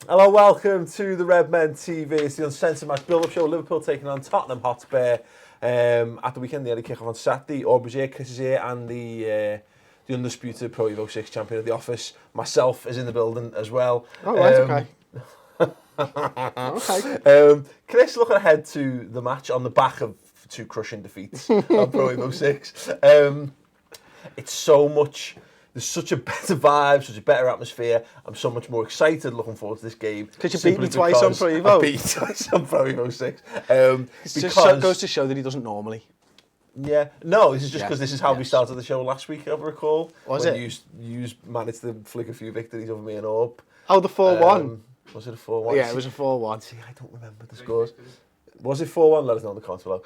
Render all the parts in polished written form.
Hello, welcome to the Redmen TV. It's the Uncensored match build-up show. Liverpool taking on Tottenham Hotspur at the weekend. The early kick-off on Saturday. Aubrey's here, Chris is here, and the undisputed Pro Evo 6 champion of the office, myself, is in the building as well. Oh, right, okay. Chris, looking ahead to the match on the back of two crushing defeats on Pro Evo 6. It's so much... There's such a better vibe, such a better atmosphere. I'm so much more excited looking forward to this game. Because you beat me twice on Pro Evo. I beat you twice on Pro Evo 6. It just goes to show that he doesn't normally. Yeah. No, this is just because this is how we started the show last week, I recall. Was when it? You managed to flick a few victories over me and Orb. Oh, the 4-1? Was it a 4-1? Yeah, it was a 4-1. See, I don't remember the scores. Was it 4-1? Let us know in the comments below.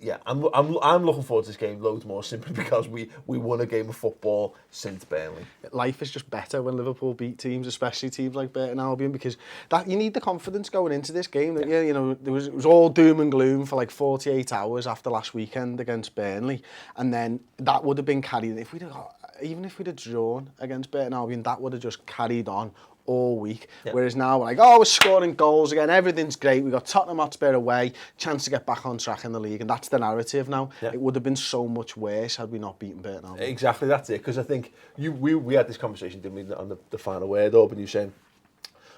Yeah, I'm looking forward to this game loads more simply because we won a game of football since Burnley. Life is just better when Liverpool beat teams, especially teams like Burton Albion, because that you need the confidence going into this game. That, you know, it was all doom and gloom for like 48 hours after last weekend against Burnley, and then that would have been carried. Even if we'd have drawn against Burton Albion, that would have just carried on all week. Whereas now we're like, oh, we're scoring goals again, everything's great, we've got Tottenham Hotspur away, chance to get back on track in the league, and that's the narrative now. It would have been so much worse had we not beaten Burton Albion. Exactly, that's it, because I think we had this conversation, didn't we, on the final word up, and you saying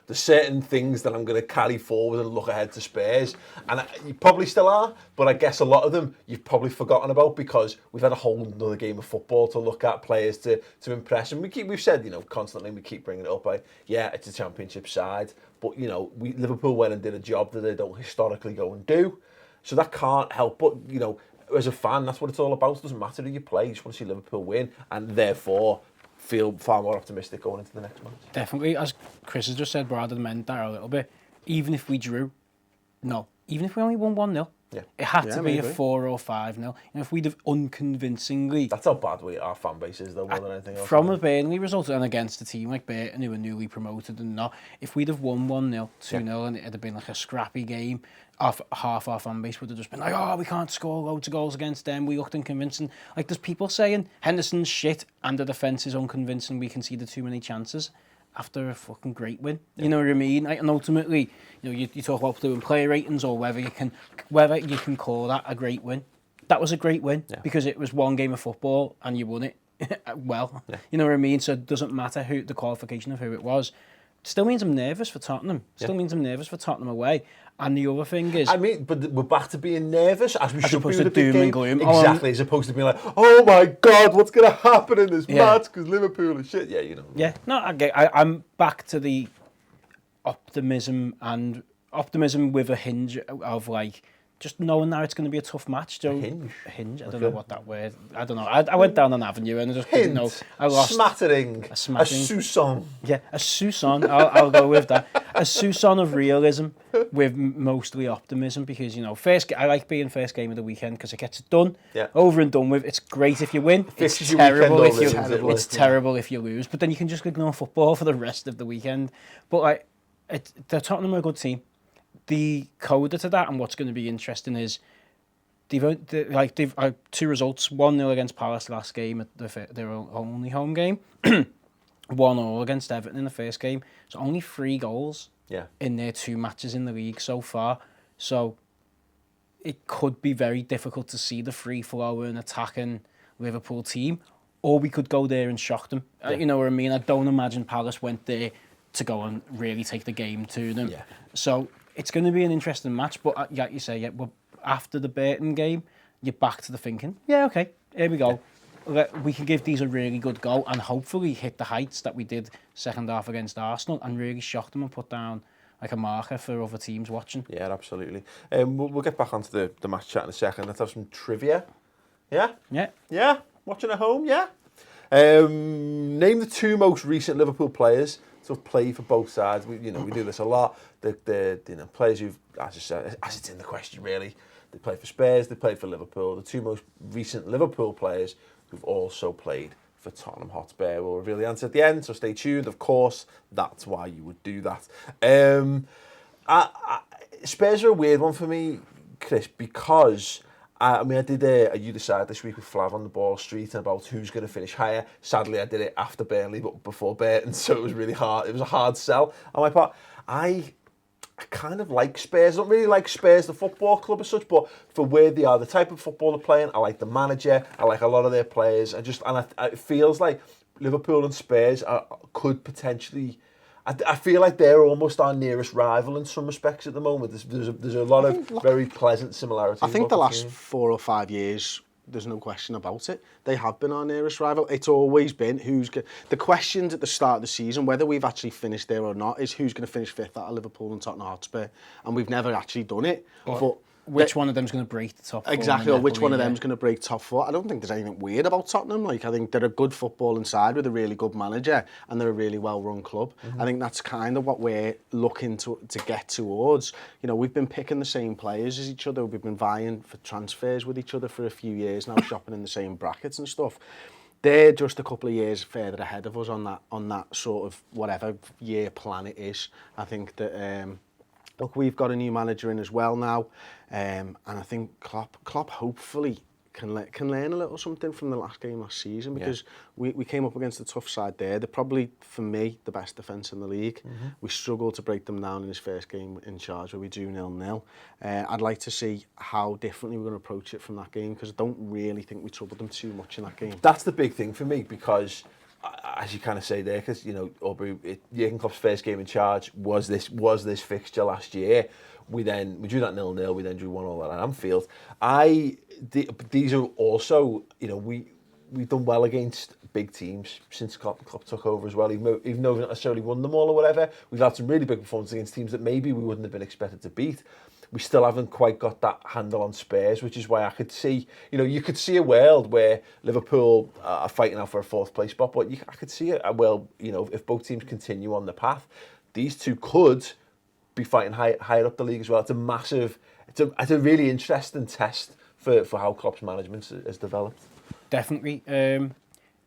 there's certain things that I'm going to carry forward and look ahead to Spurs, and you probably still are, but I guess a lot of them you've probably forgotten about because we've had a whole another game of football to look at, players to impress, and we've said, you know, constantly, we keep bringing it up, yeah, it's a championship side, but, you know, Liverpool went and did a job that they don't historically go and do, so that can't help, but, you know, as a fan, that's what it's all about. It doesn't matter who you play, you just want to see Liverpool win, and therefore feel far more optimistic going into the next match. Definitely, as Chris has just said, Brad had meant that a little bit. Even if we drew, even if we only won 1-0, it had to be a 4 or 5-0. And if we'd have unconvincingly... That's how bad our fan base is, though, more than anything else. From a Burnley result and against a team like Burton, who were newly promoted and not, if we'd have won 1-0, 2-0, and it'd have been like a scrappy game, half our fan base would have just been like, oh, we can't score loads of goals against them, we looked unconvincing. Like, there's people saying Henderson's shit and the defence is unconvincing, we conceded too many chances after a fucking great win. You know what I mean? Like, and ultimately, you know, you talk about doing player ratings or whether you can call that a great win. That was a great win because it was one game of football and you won it well. You know what I mean? So it doesn't matter who the qualification of who it was. Still means I'm nervous for Tottenham. Still means I'm nervous for Tottenham away. And the other thing is... I mean, but we're back to being nervous, as we should be with the big doom and gloom. Exactly, as opposed to being like, oh my God, what's going to happen in this match? Because Liverpool is shit. Yeah, you know. Yeah, no, I'm back to the optimism with a hinge of like, just knowing now it's going to be a tough match. So, a hinge? I don't know what that word... I don't know. I went down an avenue and I just didn't know. I lost. Smattering. A soupçon. Yeah, a soupçon. I'll go with that. A soupçon of realism with mostly optimism because, you know, I like being first game of the weekend because it gets it done, over and done with. It's great if you win. It's terrible if you lose. But then you can just ignore football for the rest of the weekend. But like, the Tottenham are a good team. The coda to that and what's going to be interesting is they've had 2 results: 1-0 against Palace last game at their only home game, 1-1 against Everton in the first game. So only 3 goals in their 2 matches in the league so far. So it could be very difficult to see the free-flowing, attacking Liverpool team, or we could go there and shock them. You know what I mean? I don't imagine Palace went there to go and really take the game to them. So it's going to be an interesting match, but like you say, after the Burton game, you're back to the thinking, okay, here we go. We can give these a really good go and hopefully hit the heights that we did second half against Arsenal and really shock them and put down like a marker for other teams watching. Yeah, absolutely. We'll get back onto the match chat in a second. Let's have some trivia. Yeah? Yeah? Watching at home, yeah? Name the 2 most recent Liverpool players to have played for both sides. We do this a lot. The players who've, as it's in the question really, they played for Spurs, they played for Liverpool. The 2 most recent Liverpool players who've also played for Tottenham Hotspur. We'll reveal the answer at the end, so stay tuned. Of course, that's why you would do that. Spurs are a weird one for me, Chris, because I mean, I did a You Decide this week with Flav on the Ball Street and about who's going to finish higher. Sadly, I did it after Burnley, but before Burton, so it was really hard. It was a hard sell on my part. I kind of like Spurs. I don't really like Spurs, the football club as such, but for where they are, the type of football they're playing, I like the manager. I like a lot of their players. It feels like Liverpool and Spurs could potentially. I feel like they're almost our nearest rival in some respects at the moment. There's a lot of very pleasant similarities. I think the last 4 or 5 years, there's no question about it. They have been our nearest rival. It's always been the questions at the start of the season, whether we've actually finished there or not, is who's going to finish fifth out of Liverpool and Tottenham Hotspur, and we've never actually done it. But which one of them's going to break the top four? Exactly, or which one of them's going to break top four. I don't think there's anything weird about Tottenham. Like, I think they're a good footballing side with a really good manager, and they're a really well-run club. I think that's kind of what we're looking to get towards. You know, we've been picking the same players as each other. We've been vying for transfers with each other for a few years now, shopping in the same brackets and stuff. They're just a couple of years further ahead of us on that sort of whatever year plan it is. I think that look, we've got a new manager in as well now, and I think Klopp hopefully can learn a little something from the last game last season, because we came up against a tough side there. They're probably, for me, the best defence in the league. We struggled to break them down in his first game in charge, where we drew 0-0. I'd like to see how differently we're going to approach it from that game, because I don't really think we troubled them too much in that game. That's the big thing for me, because as you kind of say there, because, you know, Aubrey, Jurgen Klopp's first game in charge was this fixture last year. We drew that 0-0. We then drew 1-1 at Anfield. These are also, you know, we've done well against big teams since Klopp took over as well. Even though we've not necessarily won them all or whatever, we've had some really big performances against teams that maybe we wouldn't have been expected to beat. We still haven't quite got that handle on Spurs, which is why I could see, you know, you could see a world where Liverpool are fighting out for a fourth place spot, but I could see it, well, you know, if both teams continue on the path, these two could be fighting higher up the league as well. It's a really interesting test for how Klopp's management has developed. Definitely.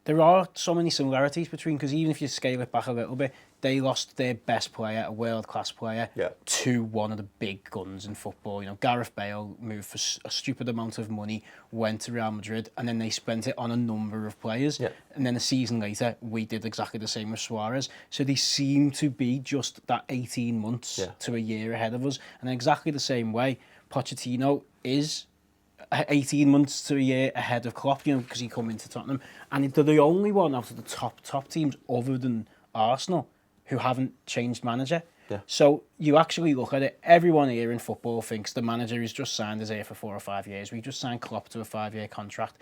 There are so many similarities between, because even if you scale it back a little bit, they lost their best player, a world-class player, to one of the big guns in football. You know, Gareth Bale moved for a stupid amount of money, went to Real Madrid, and then they spent it on a number of players. And then a season later, we did exactly the same with Suarez. So they seem to be just that 18 months to a year ahead of us. And in exactly the same way, Pochettino is 18 months to a year ahead of Klopp, you know, because he come into Tottenham, and they're the only one out of the top teams other than Arsenal who haven't changed manager. So you actually look at it, everyone here in football thinks the manager is just signed as here for 4 or 5 years. We just signed Klopp to a 5-year contract.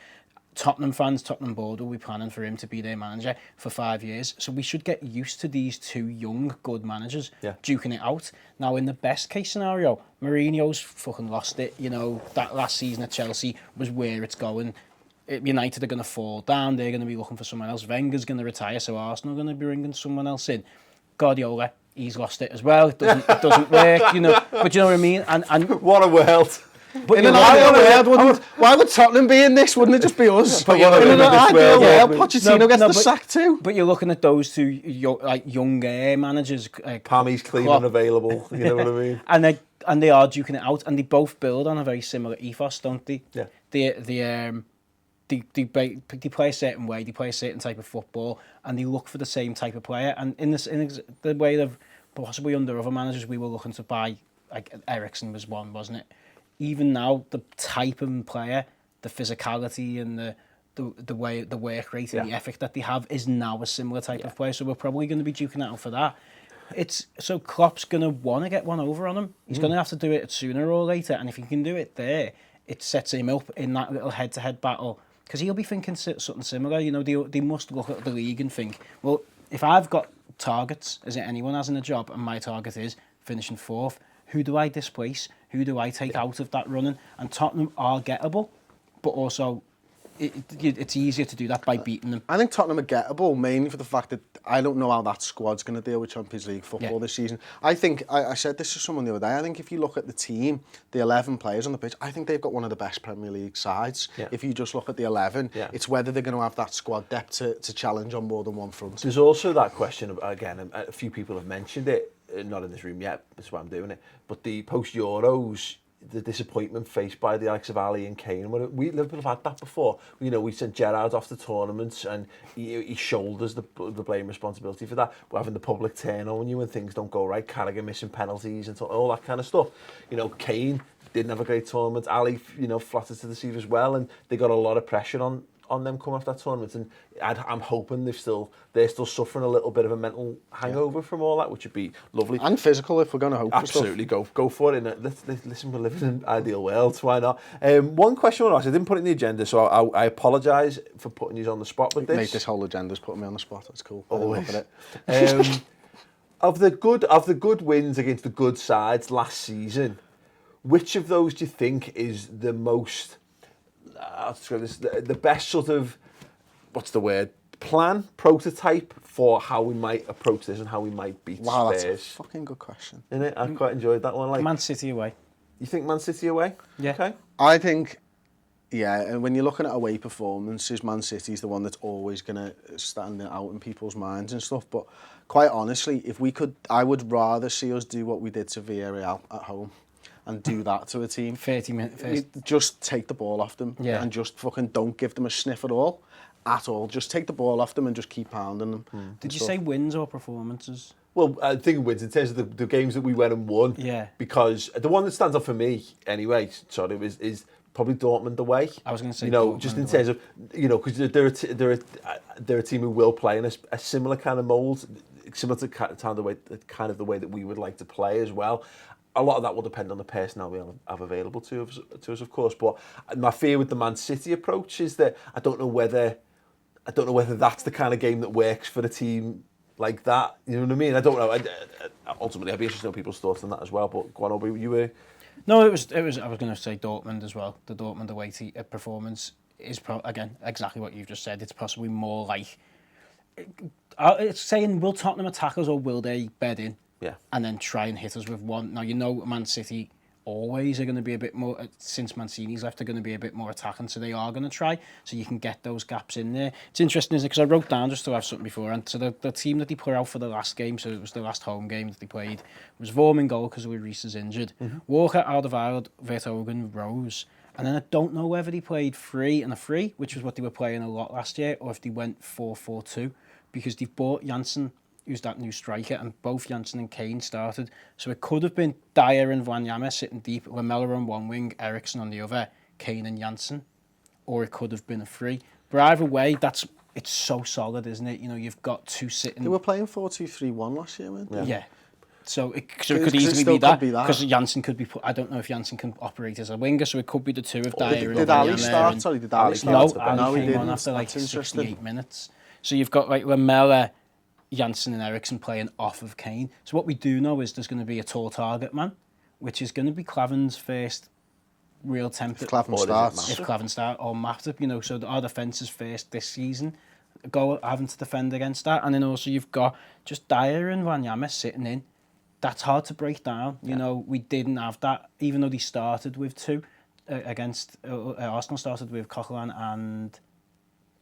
Tottenham fans, Tottenham board will be planning for him to be their manager for 5 years. So we should get used to these two young, good managers duking it out. Now, in the best case scenario, Mourinho's fucking lost it. You know, that last season at Chelsea was where it's going. United are going to fall down. They're going to be looking for someone else. Wenger's going to retire, so Arsenal are going to be bringing someone else in. Guardiola, he's lost it as well. It doesn't work, you know. But you know what I mean? And what a world. But in an ideal world, why would Tottenham be in this? Wouldn't it just be us? But in an ideal world, Pochettino gets the sack too. But you're looking at those two young managers. Pammy's clean and available, you know what I mean? And they are duking it out, and they both build on a very similar ethos, don't they? They play a certain way, they play a certain type of football, and they look for the same type of player. And in the way of possibly under other managers, we were looking to buy, like Eriksen was one, wasn't it? Even now, the type of player, the physicality and the work rate and the ethic that they have is now a similar type of player. So we're probably going to be duking it out for that. So Klopp's going to want to get one over on him. He's going to have to do it sooner or later, and if he can do it there, it sets him up in that little head-to-head battle. Because he'll be thinking something similar. You know, they must look at the league and think, well, if I've got targets, as anyone has in a job, and my target is finishing fourth, who do I displace? Who do I take out of that running? And Tottenham are gettable, but also it's easier to do that by beating them. I think Tottenham are gettable, mainly for the fact that I don't know how that squad's going to deal with Champions League football this season. I think, I said this to someone the other day, I think if you look at the team, the 11 players on the pitch, I think they've got one of the best Premier League sides. If you just look at the 11, it's whether they're going to have that squad depth to challenge on more than one front. There's also that question, again, a few people have mentioned it, not in this room yet, that's why I'm doing it, but the post-Euros, the disappointment faced by the likes of Ali and Kane. We Liverpool have had that before. You know, we sent Gerrard off the tournaments and he shoulders the blame responsibility for that. We're having the public turn on you when things don't go right. Carragher missing penalties and all that kind of stuff. You know, Kane didn't have a great tournament. Ali, you know, flattered to deceive as well, and they got a lot of pressure on them coming off that tournament, and I'm hoping they're still suffering a little bit of a mental hangover from all that, which would be lovely. And physical, if we're going to hope Absolutely, go for it. And listen, we're living in an ideal world, so why not? One question I want to ask, I didn't put it in the agenda, so I apologise for putting you on the spot with this. Mate, this whole agenda's putting me on the spot. That's cool. Always. Of the good wins against the good sides last season, which of those do you think is the most... I'll describe this, the best sort of, what's the word, prototype for how we might approach this and how we might beat Spurs? Wow, that's a fucking good question. Isn't it? I quite enjoyed that one. Like, Man City away. You think Man City away? Yeah. Okay. I think, yeah, and when you're looking at away performances, Man City's the one that's always going to stand out in people's minds and stuff. But quite honestly, if we could, I would rather see us do what we did to Villarreal at home. And do that to a team. 30 minutes first. Just take the ball off them. Yeah. And just fucking don't give them a sniff at all. Just take the ball off them and just keep pounding them. Did you say wins or performances? Well, I think wins in terms of the games that we went and won. Yeah. Because the one that stands out for me, anyway, is probably Dortmund away. I was going to say, you know, Dortmund just in away. terms of, you know, because they're a team who will play in a similar kind of mould, similar to kind of the way that we would like to play as well. A lot of that will depend on the personnel we have available to us, of course. But my fear with the Man City approach is that I don't know whether that's the kind of game that works for a team like that. You know what I mean? I don't know. Ultimately, I'd be interested in people's thoughts on that as well. But go on, Aubrey, you were... No, it was. I was going to say Dortmund as well. The Dortmund away performance is again exactly what you've just said. It's possibly more like it's saying, will Tottenham attack us or will they bed in? Yeah. And then try and hit us with one. Now, you know, Man City always are going to be a bit more, since Mancini's left, they're going to be a bit more attacking, so they are going to try, so you can get those gaps in there. It's interesting, isn't it? Because I wrote down just to have something before, and so the team that they put out for the last game, so it was the last home game that they played, was Vorm in goal because Reece is injured. Mm-hmm. Walker, Alderweireld, Vertonghen, Rose. And then I don't know whether they played 3 and a 3, which was what they were playing a lot last year, or if they went 4-4-2, because they've bought Janssen, who's that new striker, and both Janssen and Kane started. So it could have been Dyer and Wanyama sitting deep, Lamella on one wing, Eriksen on the other, Kane and Janssen. Or it could have been a 3. But either way, it's so solid, isn't it? You know, you've got 2 sitting... They were playing 4-2-3-1 last year, weren't they? Yeah. So it could easily be that, because Janssen could be put... I don't know if Janssen can operate as a winger, so it could be the 2 of Dyer and Wanyama. Did Ali start? Sorry, did Ali start? No, he came on after like 68 minutes. So you've got like Lamella, Janssen and Eriksen playing off of Kane. So what we do know is there's going to be a tall target man, which is going to be Klavan's first real template. If Klavan starts. If Klavan starts, or Matip, you know, so our defence is first this season. Go having to defend against that. And then also you've got just Dyer and Wanyama sitting in. That's hard to break down. You know, we didn't have that, even though they started with 2 against... Arsenal started with Coquelin and...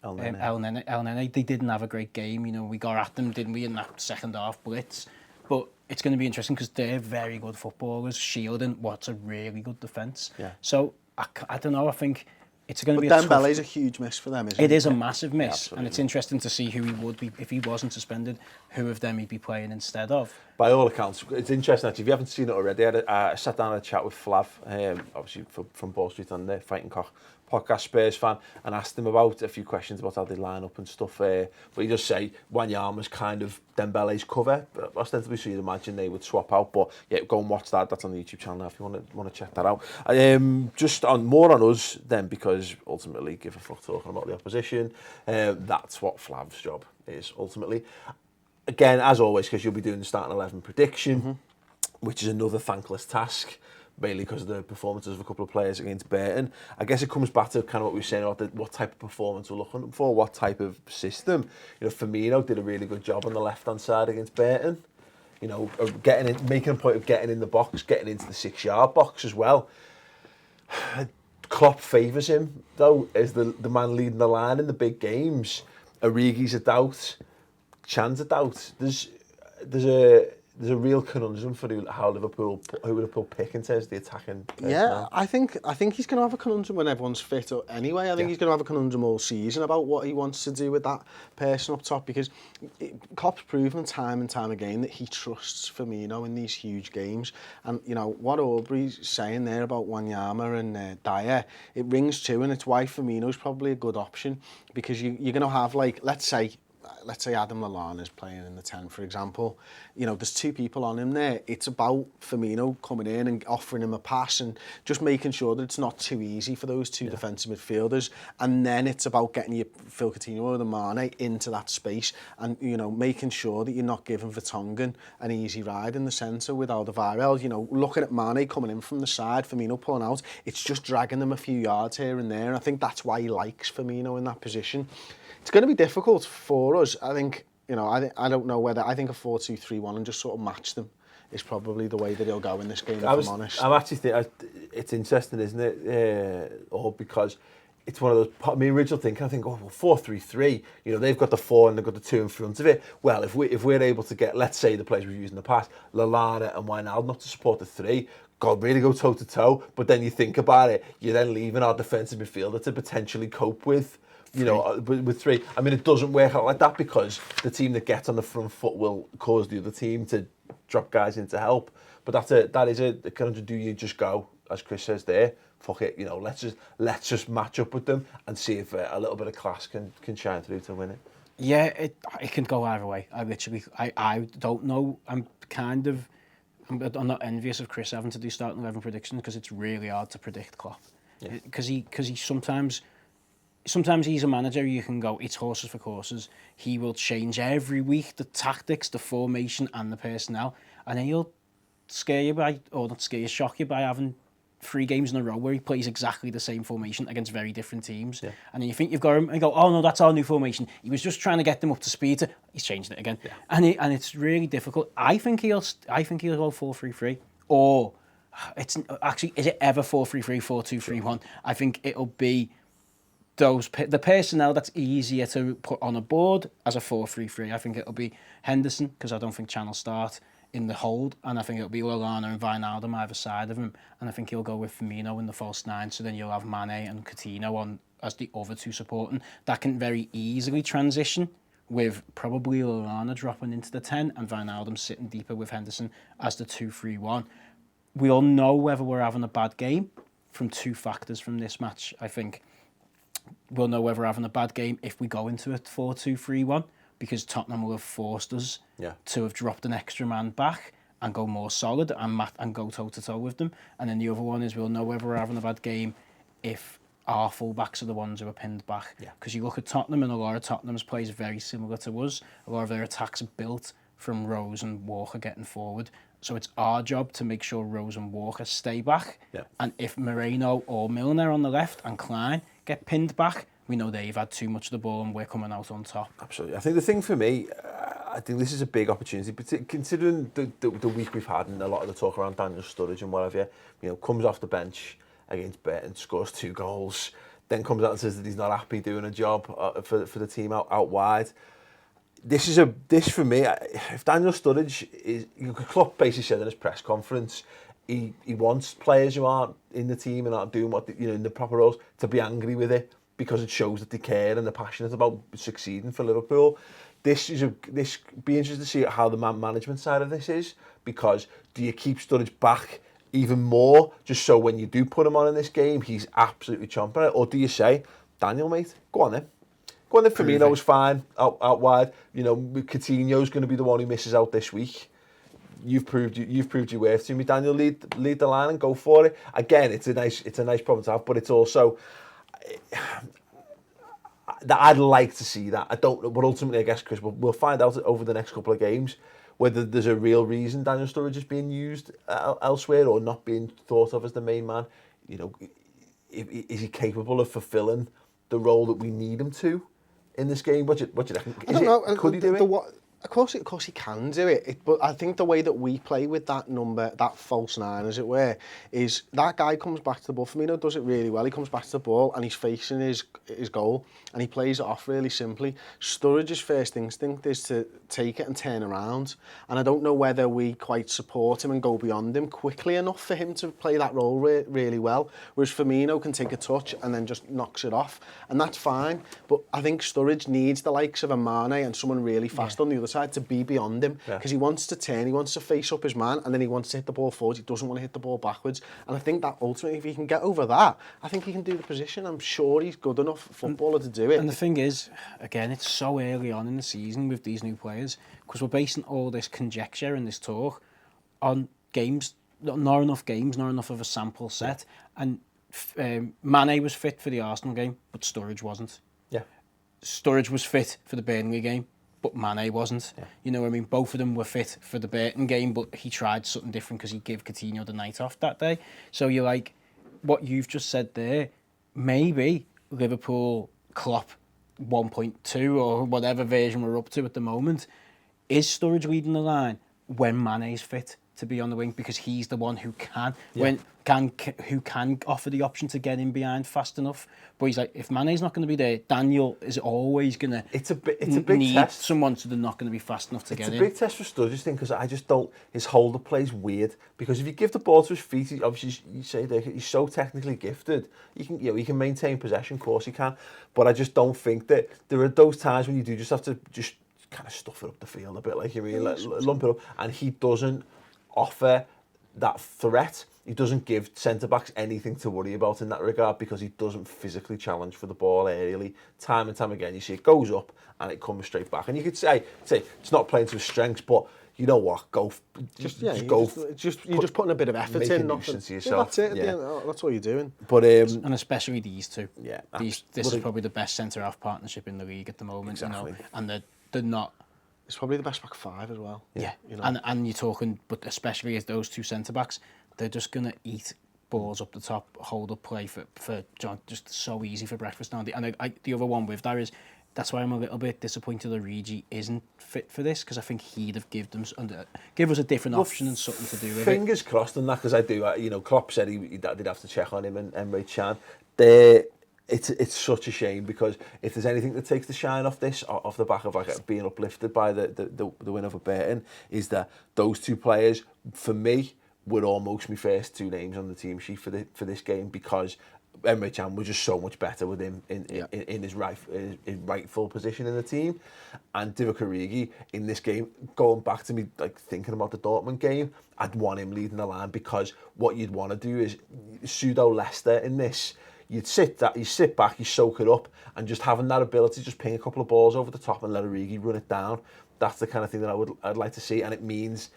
El Nene. They didn't have a great game. You know, we got at them, didn't we, in that second half blitz. But it's going to be interesting because they're very good footballers, shielding what's a really good defence. Yeah. So, I don't know, I think it's going to be a tough... But Dembele's a huge miss for them, isn't it? It is a massive miss, Yeah, and it's interesting to see who he would be, if he wasn't suspended, who of them he'd be playing instead of. By all accounts, it's interesting actually, if you haven't seen it already, I sat down and had a chat with Flav, obviously from Ball Street on the Fighting Cock podcast, Spurs fan, and asked him about a few questions about how they line up and stuff. But he just say Wanyama's kind of Dembele's cover, ostensibly, so you'd imagine they would swap out. But yeah, go and watch that. That's on the YouTube channel if you want to check that out. Just more on us then, because ultimately, give a fuck talking about the opposition. That's what Flav's job is ultimately. Again, as always, because you'll be doing the starting 11 prediction, which is another thankless task, mainly because of the performances of a couple of players against Burton. I guess it comes back to kind of what we were saying about what type of performance we're looking for, what type of system. You know, Firmino did a really good job on the left-hand side against Burton. You know, making a point of getting in the box, getting into the 6-yard box as well. Klopp favours him, though, as the man leading the line in the big games. Origi's a doubt. Chan's a doubt. There's there's a real conundrum for who Liverpool pick in terms of the attacking personnel. I think he's going to have a conundrum when everyone's fit anyway. I think he's going to have a conundrum all season about what he wants to do with that person up top, because Klopp's proven time and time again that he trusts Firmino in these huge games. And, you know, what Aubrey's saying there about Wanyama and Dyer, it rings true, and it's why Firmino's probably a good option, because you're going to have, like, let's say Adam Lallana's playing in the 10, for example. You know, there's two people on him there. It's about Firmino coming in and offering him a pass and just making sure that it's not too easy for those two defensive midfielders. And then it's about getting your Phil Coutinho or the Mane into that space and, you know, making sure that you're not giving Vertonghen an easy ride in the centre with Alderweireld. You know, looking at Mane coming in from the side, Firmino pulling out, it's just dragging them a few yards here and there. And I think that's why he likes Firmino in that position. It's going to be difficult for us. I think, you know, I don't know whether, I think a 4-2-3-1 and just sort of match them is probably the way that he'll go in this game, if I'm honest. I'm actually thinking, it's interesting, isn't it? Because it's one of those, my original thinking, I think, 4-3-3, you know, they've got the 4 and they've got the 2 in front of it. Well, if we're able to get, let's say the players we've used in the past, Lallana and Wijnaldum, not to support the 3, God, really go toe-to-toe, but then you think about it, you're then leaving our defensive midfielder to potentially cope with, you know, with 3. I mean, it doesn't work out like that, because the team that gets on the front foot will cause the other team to drop guys in to help. But that is a kind of, do you just go, as Chris says there, fuck it, you know, let's just match up with them and see if a little bit of class can shine through to win it. Yeah, it can go either way. I don't know. I'm not envious of Chris having to do starting 11 predictions, because it's really hard to predict Klopp. Because he sometimes he's a manager, you can go, it's horses for courses. He will change every week the tactics, the formation and the personnel. And then he'll shock you by having 3 games in a row where he plays exactly the same formation against very different teams. Yeah. And then you think you've got him and go, oh no, that's our new formation. He was just trying to get them up to speed. He's changed it again. Yeah. And it's really difficult. I think he'll go 4-3-3. Or, it's actually, is it ever 4-3-3, 4-2-3-1? I think it'll be the personnel that's easier to put on a board as a 4-3-3. I think it'll be Henderson, because I don't think Chan will start in the hold, and I think it'll be Lallana and Wijnaldum either side of him, and I think he'll go with Firmino in the false 9, so then you'll have Mane and Coutinho on as the other 2 supporting. That can very easily transition with probably Lallana dropping into the 10 and Wijnaldum sitting deeper with Henderson as the 2-3-1. We'll know whether we're having a bad game from 2 factors from this match, I think. We'll know whether we're having a bad game if we go into a 4-2-3-1, because Tottenham will have forced us to have dropped an extra man back and go more solid and go toe-to-toe with them. And then the other one is we'll know whether we're having a bad game if our full-backs are the ones who are pinned back. Because you look at Tottenham, and a lot of Tottenham's plays very similar to us. A lot of their attacks are built from Rose and Walker getting forward. So it's our job to make sure Rose and Walker stay back. Yeah. And if Moreno or Milner on the left and Klein get pinned back, we know they've had too much of the ball and we're coming out on top. Absolutely. I think the thing for me, I think this is a big opportunity, but considering the week we've had and a lot of the talk around Daniel Sturridge and whatever, you know, comes off the bench against Burton, scores 2 goals, then comes out and says that he's not happy doing a job for the team out wide. This for me, if Daniel Sturridge is, Klopp basically said in his press conference, he wants players who aren't in the team and aren't doing what in the proper roles to be angry with it, because it shows that they care and they're passionate about succeeding for Liverpool. This be interesting to see how the management side of this is, because do you keep Sturridge back even more just so when you do put him on in this game he's absolutely chomping it, or do you say, Daniel mate, go on then, Firmino's fine out wide, you know, Coutinho's going to be the one who misses out this week. You've proved your worth to me, Daniel. Lead the line and go for it. Again, it's a nice problem to have, but it's also that I'd like to see that. I don't know, but ultimately, I guess, Chris, we'll find out over the next couple of games whether there's a real reason Daniel Sturridge is being used elsewhere or not being thought of as the main man. You know, is he capable of fulfilling the role that we need him to in this game? What do you reckon? Could he do it? Of course he can do it. But I think the way that we play with that number, that false 9, as it were, is that guy comes back to the ball. Firmino does it really well. He comes back to the ball and he's facing his goal and he plays it off really simply. Sturridge's first instinct is to take it and turn around. And I don't know whether we quite support him and go beyond him quickly enough for him to play that role really well. Whereas Firmino can take a touch and then just knocks it off. And that's fine. But I think Sturridge needs the likes of a Mane and someone really fast on the other side to be beyond him, because he wants to turn, he wants to face up his man, and then he wants to hit the ball forward. He doesn't want to hit the ball backwards. And I think that ultimately, if he can get over that, I think he can do the position. I'm sure he's good enough footballer to do it. And the thing is, again, it's so early on in the season with these new players, because we're basing all this conjecture and this talk on games, not enough games, not enough of a sample set. And Mane was fit for the Arsenal game, but Sturridge wasn't. Yeah. Sturridge was fit for the Burnley game, but Mane wasn't. Yeah. You know what I mean? Both of them were fit for the Burton game, but he tried something different because he gave Coutinho the night off that day. So you're like, what you've just said there, maybe Liverpool Klopp 1.2 or whatever version we're up to at the moment, is Sturridge leading the line when Mane's fit to be on the wing, because he's the one who can who can offer the option to get in behind fast enough. But he's like, if Mane's not going to be there, Daniel is always going to need test. someone to not going to be fast enough to get in. It's a big test for Sturridge's thing, because I just don't, his hold-up play's weird, because if you give the ball to his feet, obviously you say that he's so technically gifted, he can maintain possession, of course he can, but I just don't think that there are those times when you do just have to just kind of stuff it up the field a bit, like you mean, lump it up, and he doesn't offer that threat. He doesn't give centre-backs anything to worry about in that regard, because he doesn't physically challenge for the ball aerially. Time and time again, you see it goes up and it comes straight back. And you could say it's not playing to his strengths, but you know what? You're just putting a bit of effort in. Nothing. To yourself. That's it. Yeah. That's what you're doing. But and especially these two. Yeah. This is probably the best centre-half partnership in the league at the moment. Exactly. You know, and they're not. It's probably the best back 5 as well. Yeah, you know? and you're talking, but especially as those two centre-backs, they're just going to eat balls up the top, hold up play for John, just so easy for breakfast now. And the other one with that is, that's why I'm a little bit disappointed that Origi isn't fit for this, because I think he'd have give us a different option and something to do with it. Fingers crossed on that, because I do, Klopp said they'd have to check on him and Emre Can. It's such a shame, because if there's anything that takes the shine off the back of like being uplifted by the win over Burton, is that those two players, for me, were almost my first two names on the team sheet for this game, because Emre Can was just so much better with him in his rightful position in the team. And Divock Origi in this game, going back to me like thinking about the Dortmund game, I'd want him leading the line, because what you'd want to do is pseudo Leicester in this. You sit back, you soak it up, and just having that ability to just ping a couple of balls over the top and let Origi run it down. That's the kind of thing that I'd like to see, and it means,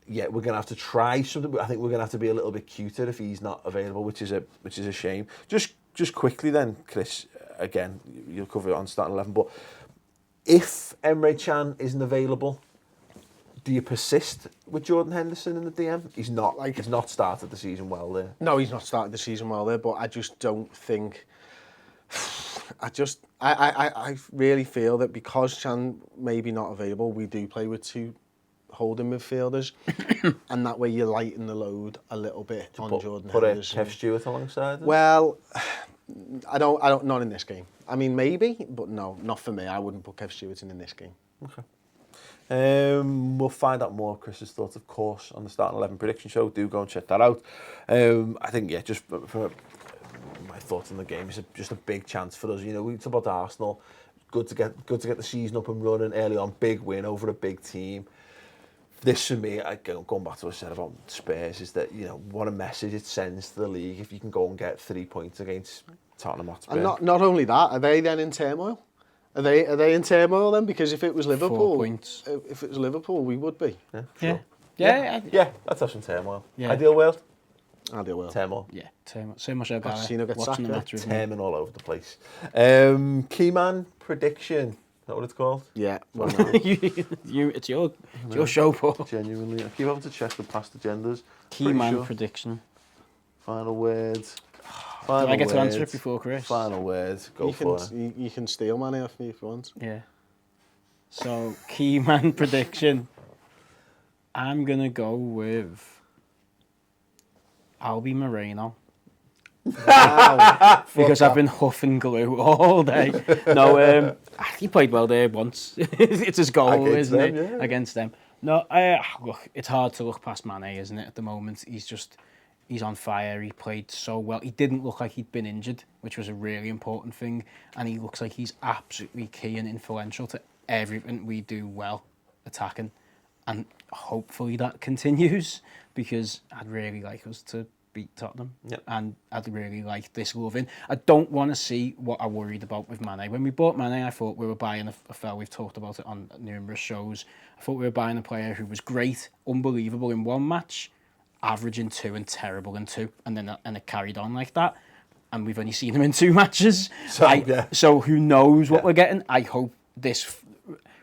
we're going to have to try something. I think we're going to have to be a little bit cuter if he's not available, which is a shame. Just quickly then, Chris. Again, you'll cover it on starting 11, but if Emre Can isn't available, do you persist with Jordan Henderson in the DM? He's not started the season well there. No, he's not started the season well there, but I just don't think. I really feel that because Can may be not available, we do play with two holding midfielders, and that way you lighten the load a little bit on Jordan Henderson. Put Kev Stewart alongside him? Well, I don't. Not in this game. I mean, maybe, but no, not for me. I wouldn't put Kev Stewart in this game. Okay. We'll find out more of Chris's thoughts, of course, on the starting 11 prediction show. Do go and check that out. I think, just for my thoughts on the game, it's just a big chance for us. You know, we talk about Arsenal. Good to get the season up and running early on. Big win over a big team. This, for me, going back to what I said about Spurs, is that, what a message it sends to the league if you can go and get 3 points against Tottenham Hotspur. And not only that, are they then in turmoil? Are they in turmoil then? Because if it was Liverpool, 4 points. If it was Liverpool, we would be. Yeah, sure. Yeah, let's have some turmoil. Yeah. Ideal world. Turmoil. Yeah, turmoil. So much about Pochettino gets watching the sacked, match with Turmoil all over the place. Key man prediction. Is that what it's called? Yeah. Well, it's your show, Paul. Genuinely, I keep having to check the past agendas. Key man prediction. Final words. Do I get to answer it before Chris? Final words. Go for it. You can steal money off me if you want. Yeah. So, key man prediction. I'm going to go with Albie Moreno. Wow. Because I've been huffing glue all day. No, he played well there once. It's his goal, Against isn't them, it? yeah. Against them. No, look, it's hard to look past Mane, isn't it, at the moment? He's on fire. He played so well. He didn't look like he'd been injured, which was a really important thing. And he looks like he's absolutely key and influential to everything we do well attacking. And hopefully that continues, because I'd really like us to beat Tottenham. Yep. And I'd really like this loving. I don't want to see what I worried about with Mane. When we bought Mane, I thought we were buying a fella. We've talked about it on numerous shows. I thought we were buying a player who was great, unbelievable in one match, average in two and terrible in two. And it carried on like that. And we've only seen him in 2 matches. So who knows what we're getting. I hope this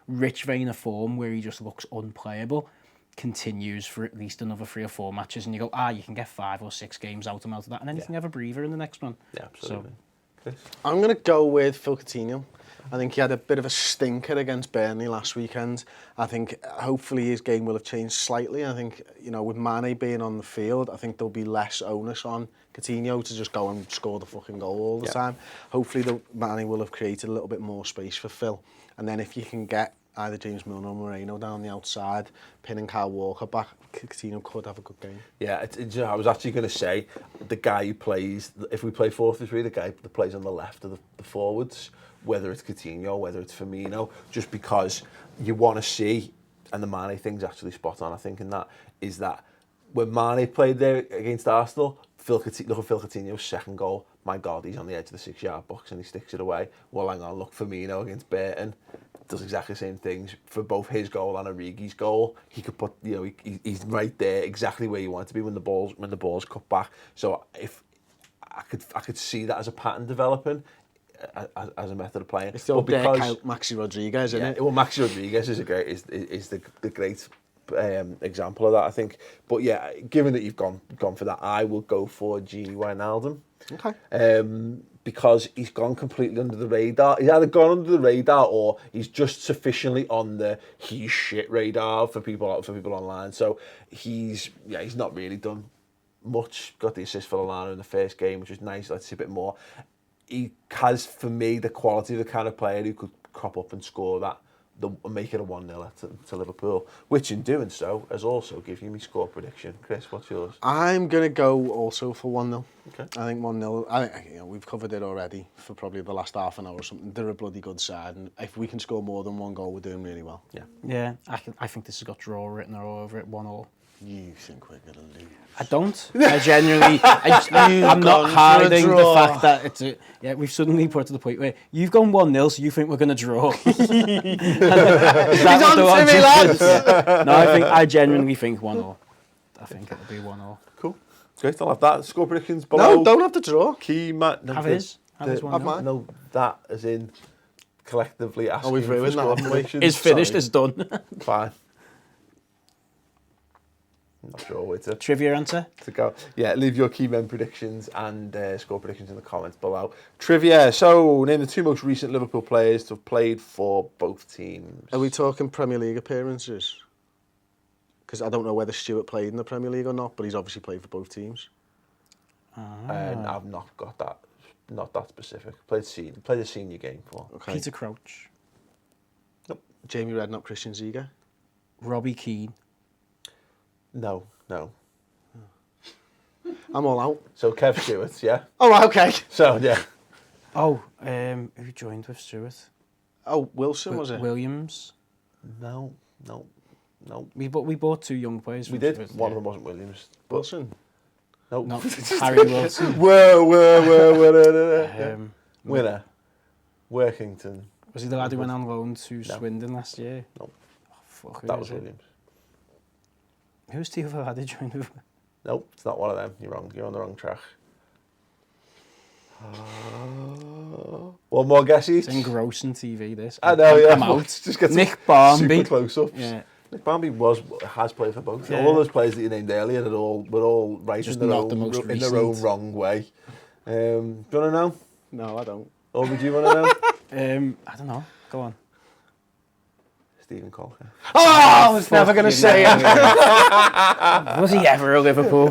rich vein of form where he just looks unplayable continues for at least another 3 or 4 matches, and you go, you can get 5 or 6 games out of that, and then you can have a breather in the next one. Yeah, absolutely. So, I'm going to go with Phil Coutinho. I think he had a bit of a stinker against Burnley last weekend. I think hopefully his game will have changed slightly. I think, with Mane being on the field, I think there'll be less onus on Coutinho to just go and score the fucking goal all the time. Hopefully Mane will have created a little bit more space for Phil. And then if you can get either James Milner or Moreno down the outside, pinning Kyle Walker back, Coutinho could have a good game. Yeah, I was actually going to say, the guy who plays, if we play 4-3-3, the guy that plays on the left of the forwards, whether it's Coutinho, whether it's Firmino, just because you want to see, and the Mane thing's actually spot on, I think, in that, is that when Mane played there against Arsenal, look at Phil Coutinho's second goal. My God, he's on the edge of the 6-yard box and he sticks it away. Well, hang on, look, Firmino against Burton does exactly the same things for both his goal and Origi's goal. He could put, he's right there, exactly where you want to be when the ball's cut back. So if I could see that as a pattern developing, as a method of playing. It's the old Maxi Rodriguez, isn't it? Well, Maxi Rodriguez is the great example of that, I think. But yeah, given that you've gone for that, I will go for Gini Wijnaldum. Okay. Because he's gone completely under the radar. He's either gone under the radar or he's just sufficiently on the he's shit radar for people online. So he's not really done much. Got the assist for Lallana in the first game, which was nice. Let's see a bit more. He has, for me, the quality of the kind of player who could crop up and score that, make it a 1-0 to Liverpool, which in doing so has also given me score prediction. Chris, what's yours? I'm going to go also for 1-0. Okay. I think 1-0. I think we've covered it already for probably the last half an hour or something. They're a bloody good side, and if we can score more than 1 goal, we're doing really well. Yeah, I think this has got draw written all over it, 1-1. You think we're going to lose? I don't. I genuinely, I'm not hiding the fact that it's we've suddenly put it to the point where you've gone 1-0, so you think we're going to draw. He's on to me, lads! Yeah. No, I genuinely think 1-0. I think it'll be 1-0. Cool. Great, I'll have that. Score predictions below. No, don't have to draw. Key Matt. Have his 1-0. mine. No, that as in collectively asking we've ruined for score that, haven't we? predictions. It's finished, Sorry. it's done. Fine. I'm not sure where Trivia answer? to go. Yeah, leave your key men predictions and score predictions in the comments below. Trivia. So, name the 2 most recent Liverpool players to have played for both teams. Are we talking Premier League appearances? Because I don't know whether Stuart played in the Premier League or not, but he's obviously played for both teams. I've not got that. Not that specific. Played a senior game for. Okay. Peter Crouch. Nope. Jamie Redknapp, Christian Ziege. Robbie Keane. No. I'm all out. So Kev Stewart, yeah. Oh, right, okay. So yeah. Oh, who joined with Stewart? Oh, Wilson, was it? Williams. No. We bought 2 young players. We did. One of them wasn't Williams. Wilson. No. No, Harry Wilson. Whoa. Winner. Workington. Was he the lad who went on loan to Swindon last year? No. Oh, fuck, That was Williams. Who's the other lad who joined with? Nope, it's not one of them. You're wrong. You're on the wrong track. One more guess each. It's engrossing TV, this. I know, yeah. I'm out. Just get Nick Barmby. super close-ups. Yeah. Nick Barmby has played for both. Yeah. All those players that you named earlier were all right Just in their not own the most in their own recent. wrong way. Do you want to know? No, I don't. Or would you want to know? I don't know. Go on. Stephen Colker. Oh, I was never going to say it. Was he ever a Liverpool?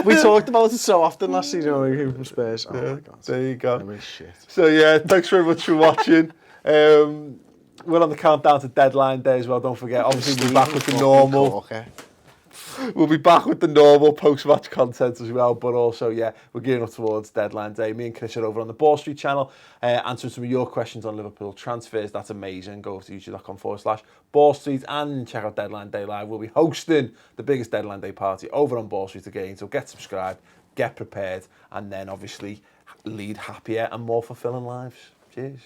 We talked about it so often last season. Who from Spurs? Oh my God. There you go. Memory shit. So yeah, thanks very much for watching. We're on the countdown to deadline day as well. Don't forget. Obviously, we'll be back with the normal. We'll be back with the normal post-match content as well, but also, yeah, we're gearing up towards deadline day. Me and Chris are over on the Ball Street channel, answering some of your questions on Liverpool transfers. That's amazing. Go over to youtube.com/Ball Street and check out Deadline Day Live. We'll be hosting the biggest Deadline Day party over on Ball Street again. So get subscribed, get prepared, and then obviously lead happier and more fulfilling lives. Cheers.